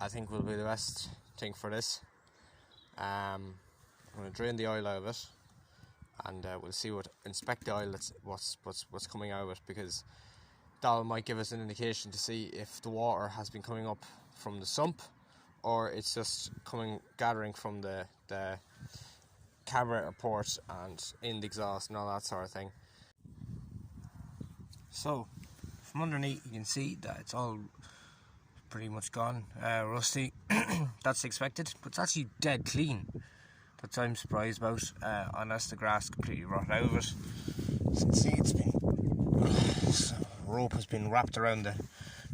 I think will be the best thing for this. I'm going to drain the oil out of it, and we'll see inspect the oil. What's coming out of it, because that might give us an indication to see if the water has been coming up from the sump, or it's just gathering from the carburetor port and in the exhaust and all that sort of thing. So from underneath you can see that it's all pretty much gone, rusty. That's expected, but it's actually dead clean. That's what I'm surprised about, unless the grass completely rotted out of it. As you can see, it's been rope has been wrapped around the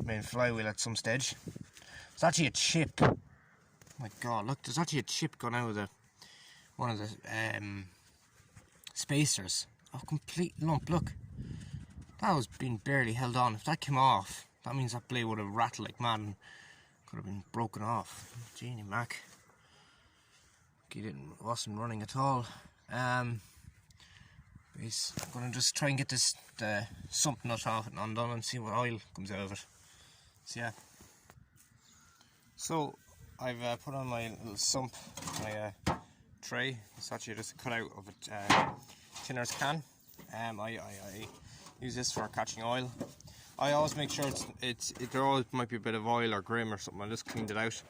main flywheel at some stage. It's actually a chip. Oh my god, look, there's actually a chip gone out of one of the spacers. A complete lump, look. That was being barely held on. If that came off, that means that blade would have rattled like mad and could have been broken off. Genie Mac. He wasn't running at all. I'm going to just try and get the sump nut off and undone and see what oil comes out of it. So yeah. So I've put on my little sump, my tray. It's actually just a cutout of a tinner's can. I use this for catching oil. I always make sure there always might be a bit of oil or grim or something. I just cleaned it out.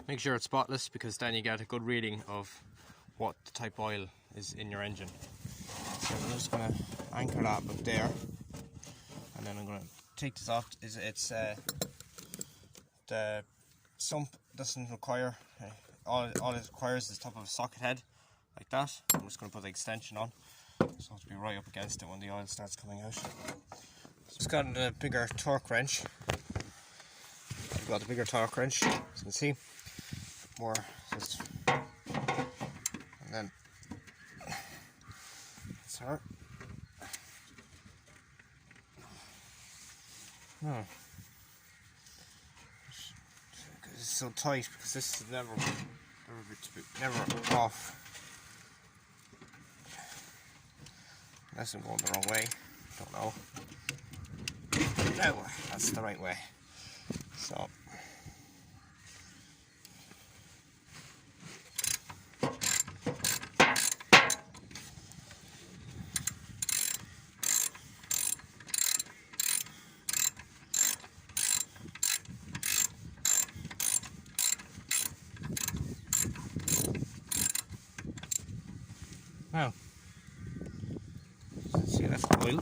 Make sure it's spotless, because then you get a good reading of what the type of oil is in your engine. So I'm just going to anchor that up there, and then I'm going to take this off. It's the sump doesn't require all it requires is the top of a socket head like that. I'm just going to put the extension on, so I have to be right up against it when the oil starts coming out. Just got a bigger torque wrench. I've got a bigger torque wrench, as you can see. More just, and then start. It's so tight, because this is never off unless I'm going the wrong way. Don't know. No, that's the right way. So. Now, see, that's oil.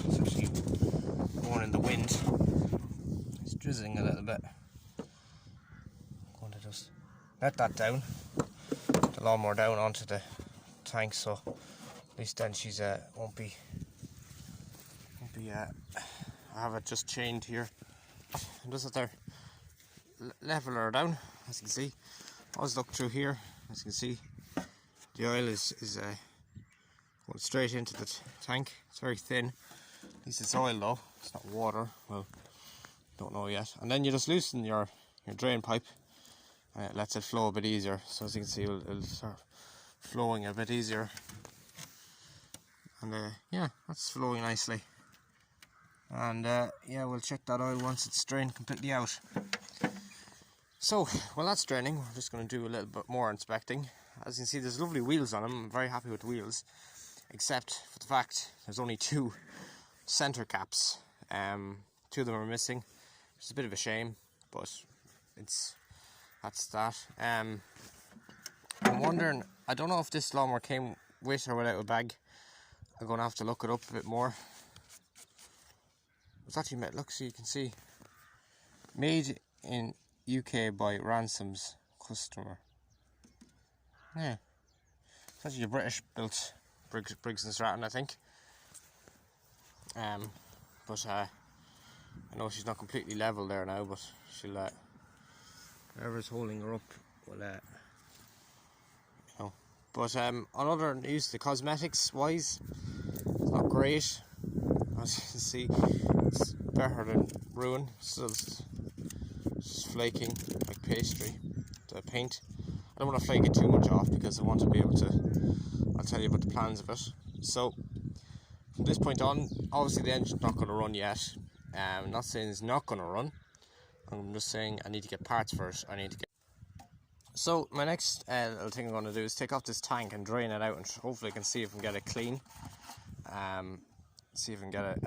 It's actually going in the wind. It's drizzling a little bit. I'm going to just let that down, the lawnmower down onto the tank, so at least then she's won't be. I have it just chained here. And just have to level her down, as you can see. Always look through here, as you can see. The oil is going straight into the tank. It's very thin. At least it's oil though, it's not water. Well, don't know yet. And then you just loosen your drain pipe, and it lets it flow a bit easier. So as you can see, it'll start flowing a bit easier. And yeah, that's flowing nicely. And yeah, we'll check that oil once it's drained completely out. So, while that's draining, we're just going to do a little bit more inspecting. As you can see, there's lovely wheels on them. I'm very happy with the wheels, except for the fact there's only 2 center caps. 2 of them are missing, which is a bit of a shame, but that's that. I'm wondering, I don't know if this lawnmower came with or without a bag. I'm going to have to look it up a bit more. It's actually made, look, so you can see, made in UK by Ransom's customer. Yeah, it's actually a British built Briggs and Stratton, I think. But I know she's not completely level there now, but she'll whoever's holding her up will you know. But on other news, the cosmetics wise, it's not great. As you can see, it's better than ruin. Still just flaking like pastry, the paint. I don't want to flake it too much off, because I want to be able to, I'll tell you about the plans of it. So from this point on, obviously the engine's not going to run yet. I'm not saying it's not going to run. I'm just saying I need to get parts for it. So my next little thing I'm going to do is take off this tank and drain it out, and hopefully I can see if I can get it clean. See if I can get it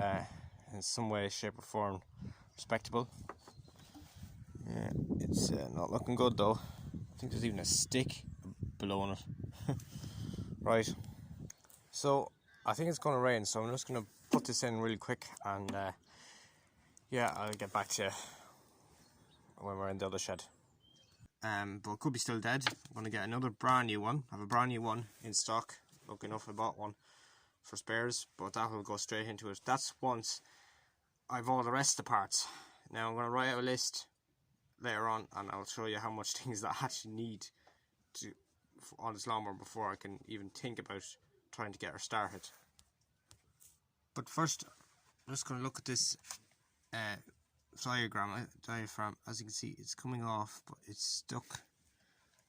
in some way, shape or form respectable. Yeah, it's not looking good though. I think there's even a stick below it. Right, so I think it's going to rain, so I'm just going to put this in really quick, and yeah, I'll get back to you when we're in the other shed. But it could be still dead. I'm going to get another brand new one. I have a brand new one in stock. Lucky enough I bought one for spares, but that will go straight into it. That's once I've all the rest of the parts. Now I'm going to write out a list later on, and I'll show you how much things that I actually need to on this lawnmower before I can even think about trying to get her started. But first, I'm just going to look at this diaphragm. As you can see, it's coming off, but it's stuck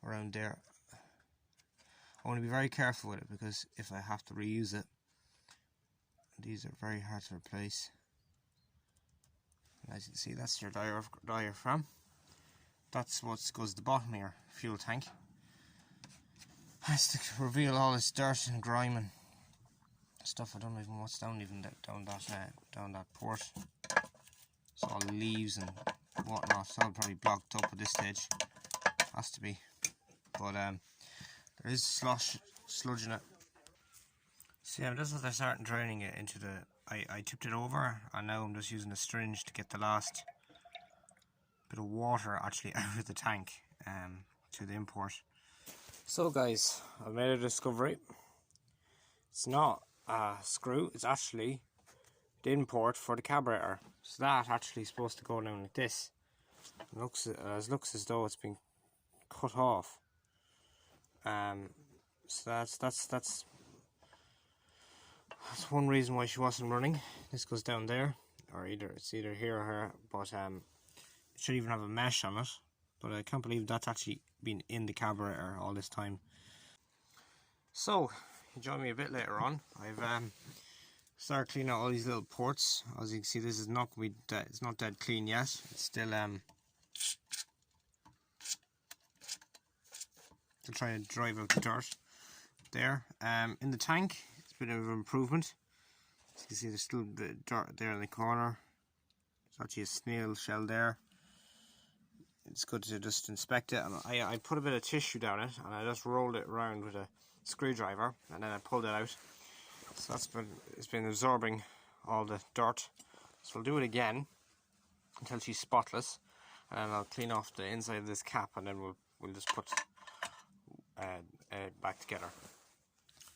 around there. I want to be very careful with it, because if I have to reuse it, these are very hard to replace. And as you can see, that's your diaphragm. That's what goes to the bottom of your fuel tank. Has to reveal all this dirt and grime and stuff. I don't know even what's down that port. It's all leaves and whatnot. It's all probably blocked up at this stage. Has to be. But there is sludge in it. See, I'm just starting draining it into the. I tipped it over, and now I'm just using a syringe to get the last bit of water actually out of the tank to the import. So guys, I've made a discovery. It's not a screw, it's actually the import for the carburetor. So that actually is supposed to go down like this. It looks as though it's been cut off. So that's one reason why she wasn't running. This goes down there, or it's either here or here, but it should even have a mesh on it. But I can't believe that's actually been in the carburetor all this time. So, you join me a bit later on. I've started cleaning out all these little ports. As you can see, this is not going to be dead. It's not dead clean yet. It's still trying to drive out the dirt there. In the tank, it's a bit of an improvement. As you can see, there's still the dirt there in the corner. There's actually a snail shell there. It's good to just inspect it, and I put a bit of tissue down it, and I just rolled it around with a screwdriver, and then I pulled it out. So it's been absorbing all the dirt. So I'll do it again until she's spotless, and then I'll clean off the inside of this cap, and then we'll just put back together.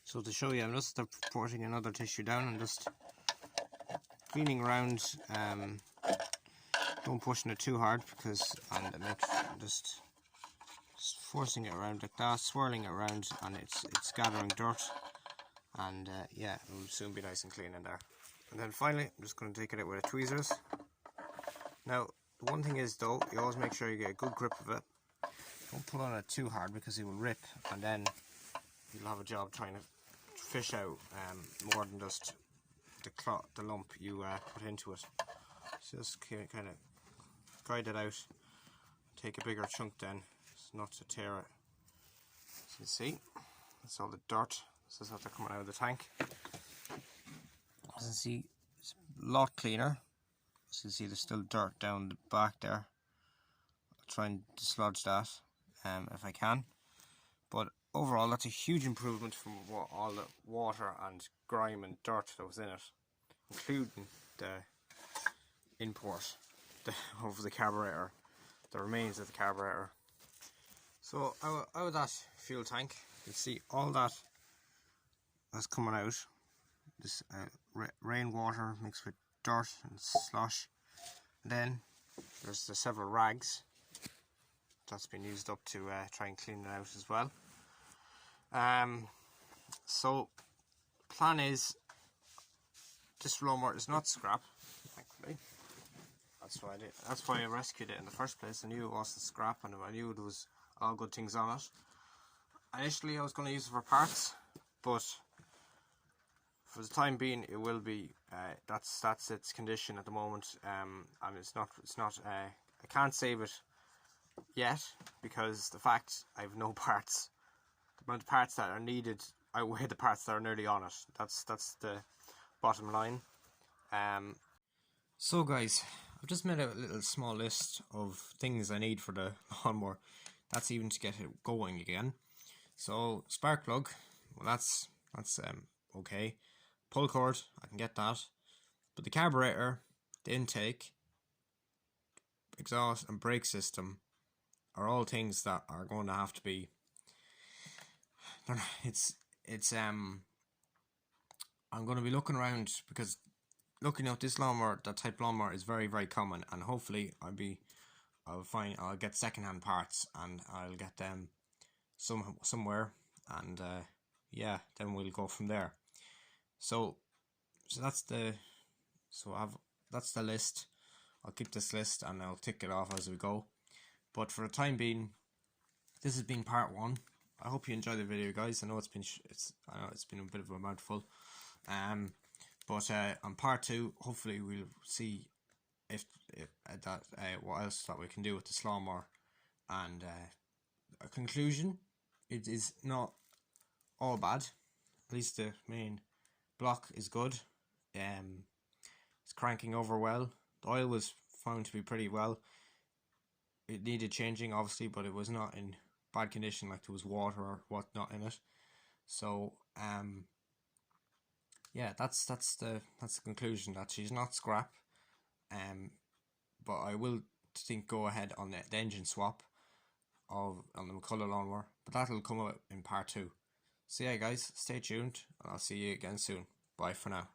So to show you, I'm just putting another tissue down and just cleaning around. Don't pushing it too hard, because it makes just forcing it around like that, swirling it around, and it's gathering dirt, and yeah, it will soon be nice and clean in there. And then finally, I'm just going to take it out with the tweezers. Now, the one thing is though, you always make sure you get a good grip of it. Don't pull on it too hard, because it will rip, and then you'll have a job trying to fish out more than just the lump you put into it. So just kind of guide it out, take a bigger chunk then, so not to tear it. As you can see, that's all the dirt. This is after coming out of the tank. As you can see, it's a lot cleaner. As you can see, there's still dirt down the back there. I'll try and dislodge that if I can. But overall, that's a huge improvement from all the water and grime and dirt that was in it, including the import of the carburetor, the remains of the carburetor. So out of that fuel tank, you can see all that that's coming out. This rainwater mixed with dirt and slush. And then there's the several rags that's been used up to try and clean it out as well. So plan is, this lawnmower is not scrap, thankfully. That's why I rescued it in the first place. I knew it wasn't scrap, and I knew there was all good things on it. Initially I was going to use it for parts, but for the time being it will be that's its condition at the moment. And it's not I can't save it yet because the fact I have no parts. The amount of parts that are needed outweigh the parts that are nearly on it. That's the bottom line. So guys, I've just made a little small list of things I need for the lawnmower. That's even to get it going again. So spark plug, well that's okay. Pull cord, I can get that. But the carburetor, the intake, exhaust and brake system are all things that are going to have to be, I'm going to be looking around, because looking at this lawnmower, that type of lawnmower is very, very common, and hopefully I'll get second-hand parts and I'll get them somewhere, and yeah, then we'll go from there. So that's the list. I'll keep this list and I'll tick it off as we go. But for the time being, this has been part 1. I hope you enjoyed the video, guys. I know it's been a bit of a mouthful. But on part 2, hopefully we'll see if what else that we can do with this lawnmower. And a conclusion: it is not all bad. At least the main block is good. It's cranking over well. The oil was found to be pretty well. It needed changing, obviously, but it was not in bad condition, like there was water or whatnot in it. So yeah, that's the conclusion, that she's not scrap. But I will go ahead on the engine swap on the McCullough lawnmower, but that'll come out in part 2. So yeah guys, stay tuned and I'll see you again soon. Bye for now.